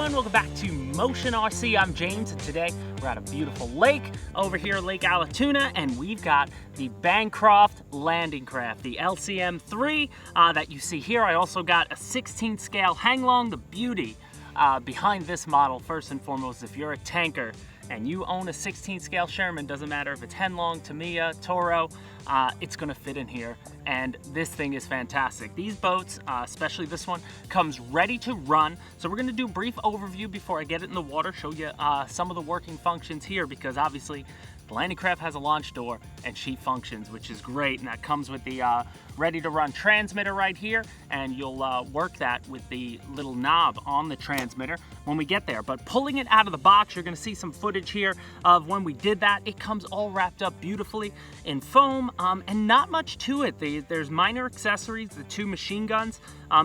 everyone, welcome back to Motion RC. I'm James, and today we're at a beautiful lake over here, Lake Allatoona, and we've got the Bancroft landing craft, the LCM3 that you see here. I also got a 16 scale hang-long. The beauty behind this model, first and foremost, if you're a tanker and you own a 16 scale Sherman, doesn't matter if it's Henlong, Tamiya, Toro, it's gonna fit in here, and this thing is fantastic. These boats, especially this one, comes ready to run. So we're gonna do a brief overview before I get it in the water, show you some of the working functions here, because obviously the landing craft has a launch door and sheet functions, which is great, and that comes with the ready to run transmitter right here, and you'll work that with the little knob on the transmitter when we get there. But pulling it out of the box, you're gonna see some footage here of when we did that. It comes all wrapped up beautifully in foam, and not much to it. There's minor accessories, the two machine guns.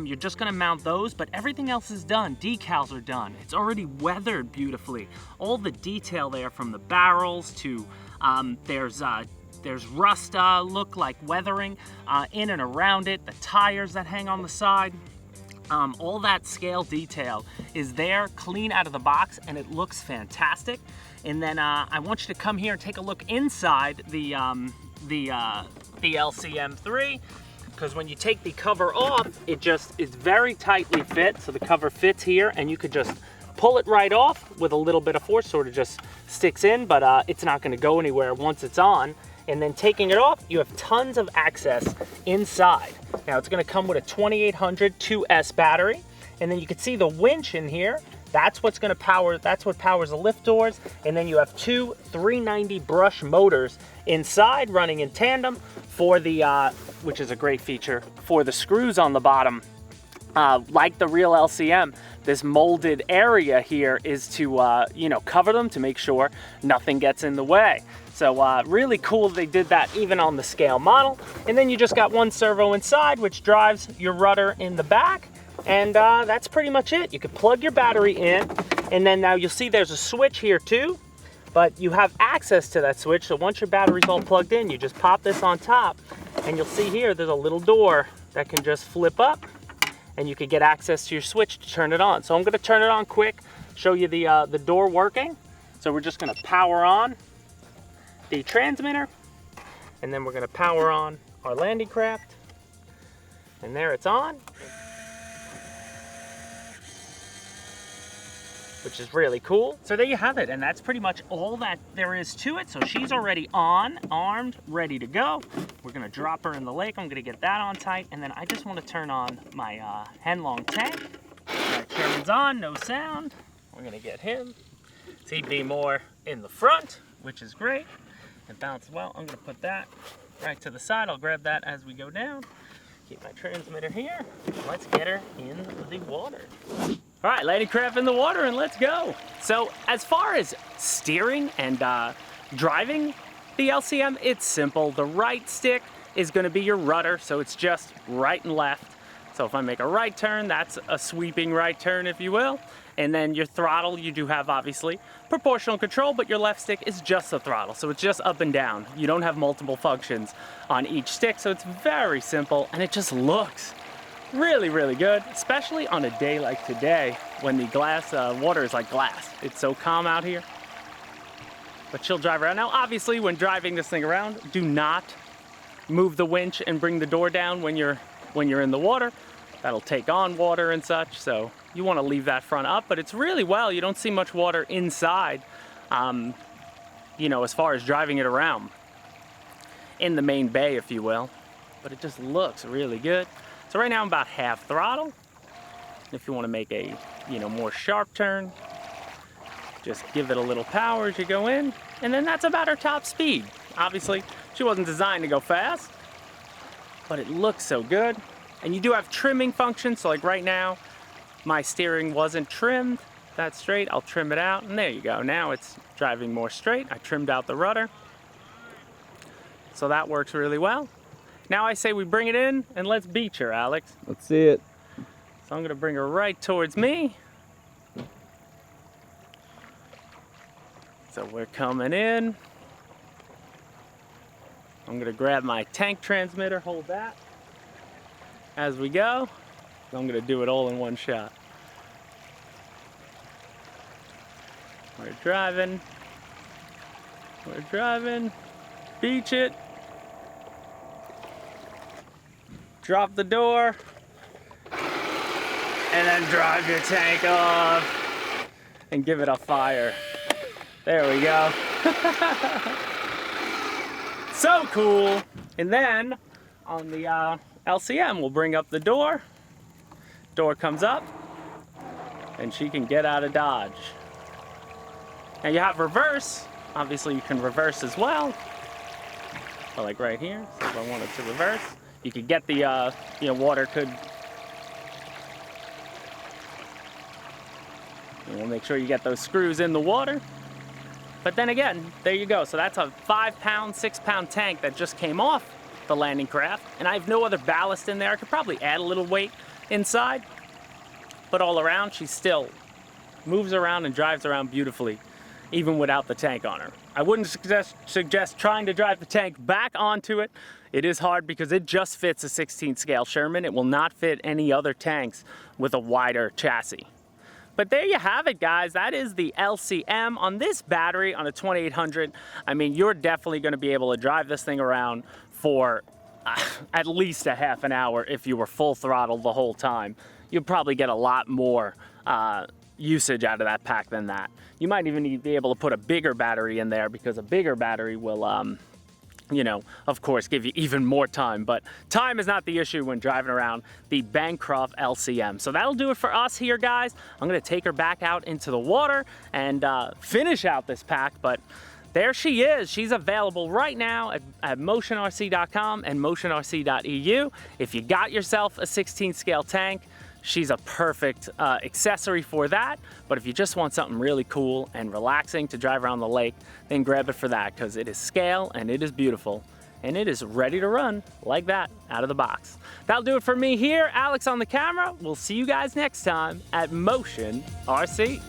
You're just gonna mount those, but everything else is done. Decals are done. It's already weathered beautifully. All the detail there, from the barrels to there's rust look like weathering in and around it, the tires that hang on the side. All that scale detail is there, clean out of the box, and it looks fantastic. And then I want you to come here and take a look inside the LCM3, because when you take the cover off, it just is very tightly fit. So the cover fits here, and you could just pull it right off with a little bit of force, sort of just sticks in, but it's not gonna go anywhere once it's on. And then taking it off, you have tons of access inside. Now it's gonna come with a 2800 2S battery, and then you can see the winch in here. That's what's gonna power, that's what powers the lift doors. And then you have two 390 brush motors inside running in tandem for the, which is a great feature, for the screws on the bottom. Like the real LCM, this molded area here is to, cover them to make sure nothing gets in the way. So really cool they did that even on the scale model. And then you just got one servo inside, which drives your rudder in the back. And that's pretty much it. You can plug your battery in, and then now you'll see there's a switch here too, but you have access to that switch. So once your battery's all plugged in, you just pop this on top, and you'll see here there's a little door that can just flip up, and you can get access to your switch to turn it on. So I'm gonna turn it on quick, show you the door working. So we're just gonna power on the transmitter, and then we're gonna power on our landing craft, and there it's on, which is really cool. So there you have it, and that's pretty much all that there is to it. So she's already on, armed, ready to go. We're gonna drop her in the lake. I'm gonna get that on tight, and then I just wanna turn on my Henlong tank. My Sherman's on, no sound. We're gonna get him. So he'd be more in the front, which is great. It bounced well. I'm gonna put that right to the side. I'll grab that as we go down. Keep my transmitter here. Let's get her in the water. All right, landing craft in the water, and let's go. So as far as steering and driving the LCM, it's simple. The right stick is gonna be your rudder, so it's just right and left. So if I make a right turn, that's a sweeping right turn, if you will. And then your throttle, you do have obviously proportional control, but your left stick is just the throttle. So it's just up and down. You don't have multiple functions on each stick, so it's very simple, and it just looks really, really good, especially on a day like today when the water is like glass. It's so calm out here. But she'll drive around. Now, obviously, when driving this thing around, do not move the winch and bring the door down when you're in the water. That'll take on water and such, so you want to leave that front up, but it's really well. You don't see much water inside, as far as driving it around in the main bay, if you will. But it just looks really good. So right now I'm about half throttle. If you want to make a, more sharp turn, just give it a little power as you go in, and then that's about her top speed. Obviously, she wasn't designed to go fast, but it looks so good. And you do have trimming functions, so like right now, my steering wasn't trimmed that straight. I'll trim it out, and there you go. Now it's driving more straight. I trimmed out the rudder. So that works really well. Now I say we bring it in, and let's beach her, Alex. Let's see it. So I'm gonna bring her right towards me. So we're coming in. I'm gonna grab my tank transmitter, hold that as we go. I'm gonna do it all in one shot. We're driving. We're driving. Beach it. Drop the door. And then drive your tank off. And give it a fire. There we go. So cool. And then on the LCM, we'll bring up the door. Door comes up. And she can get out of Dodge. Now you have reverse. Obviously you can reverse as well. So like right here, so if I wanted to reverse, you could get the, water could, make sure you get those screws in the water. But then again, there you go. So that's a 5-pound, 6-pound tank that just came off the landing craft. And I have no other ballast in there. I could probably add a little weight inside. But all around, she still moves around and drives around beautifully, even without the tank on her. I wouldn't suggest trying to drive the tank back onto it. It is hard because it just fits a 16 scale Sherman. It will not fit any other tanks with a wider chassis. But there you have it, guys. That is the LCM on this battery on a 2800. I mean, you're definitely going to be able to drive this thing around for at least a half an hour if you were full throttle the whole time. You'll probably get a lot more usage out of that pack than that. You might even be able to put a bigger battery in there because a bigger battery will, of course, give you even more time. But time is not the issue when driving around the Bancroft LCM. So that'll do it for us here, guys. I'm going to take her back out into the water and finish out this pack. But there she is. She's available right now at motionrc.com and motionrc.eu. If you got yourself a 16 scale tank, she's a perfect accessory for that. But if you just want something really cool and relaxing to drive around the lake, then grab it for that, because it is scale and it is beautiful and it is ready to run like that out of the box. That'll do it for me here, Alex on the camera. We'll see you guys next time at Motion RC.